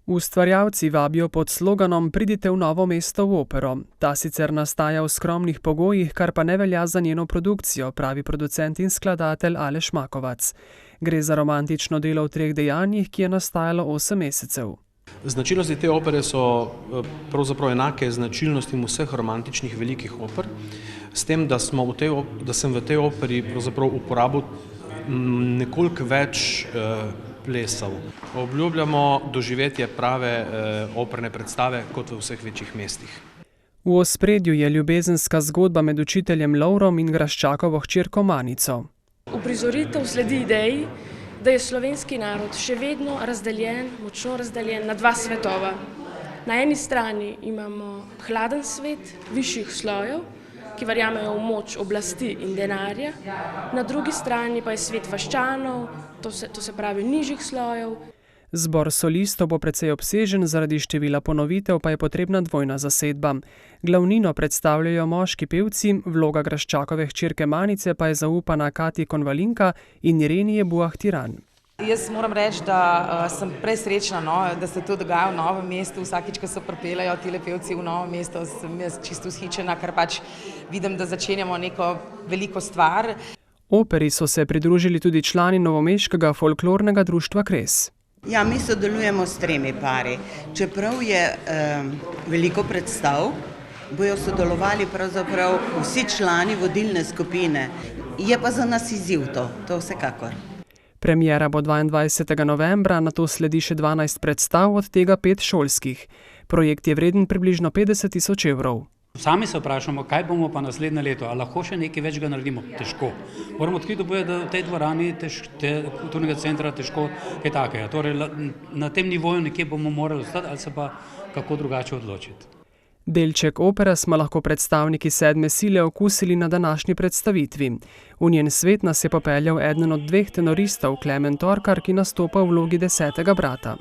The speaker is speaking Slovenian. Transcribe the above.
Ustvarjalci vabijo pod sloganom Pridite v Novo mesto v opero. Ta sicer nastaja v skromnih pogojih, kar pa ne velja za njeno produkcijo, pravi producent in skladatelj Aleš Makovac. Gre za romantično delo v 3 dejanjih, ki je nastajalo 8 mesecev. Značilnosti te opere so pravzaprav enake značilnostim vseh romantičnih velikih oper, s tem, da sem v tej operi pravzaprav uporabil nekoliko več plesov. Obljubljamo doživetje prave operne predstave kot v vseh večjih mestih. V ospredju je ljubezenska zgodba med učiteljem Lovrom in graščakovo hčerko Manico. Uprizoritev sledi ideji, da je slovenski narod še vedno razdeljen, močno razdeljen na 2 svetova. Na eni strani imamo hladen svet višjih slojev, ki verjamejo v moč oblasti in denarja, na drugi strani pa je svet vaščanov, to se pravi nižjih slojev. Zbor solistov bo precej obsežen, zaradi števila ponovitev pa je potrebna dvojna zasedba. Glavnino predstavljajo moški pevci, vloga graščakove hčerke Manice pa je zaupana Katji Konvalinka in Irenije Buah-Tiran. Jaz moram reči, da sem presrečna, da se to dogaja v Novem mestu. Vsakič, ko se pripeljejo tile pevci v Novo mesto, sem jaz čisto vzhičena, ker pač vidim, da začenjamo neko veliko stvar. Operi so se pridružili tudi člani novomeškega folklornega društva Kres. Ja, mi sodelujemo s 3 pari. Čeprav je veliko predstav, bojo sodelovali pravzaprav vsi člani vodilne skupine. Je pa za nas izziv to vsekakor. Premiera bo 22. novembra, nato sledi še 12 predstav, od tega 5 šolskih. Projekt je vreden približno 50 000 evrov. Sami se vprašamo, kaj bomo pa naslednje leto, a lahko še nekaj več ga naredimo? Težko. Moramo odkriti, da v tej dvorani kulturnega centra težko kaj takega. Torej, na tem nivoju nekje bomo morali ostati ali se pa kako drugače odločiti. Delček opere smo lahko predstavniki 7. sile okusili na današnji predstavitvi. V njen svet nas je popeljal eden od 2 tenoristov, Klemen Torkar, ki nastopa v vlogi 10. brata.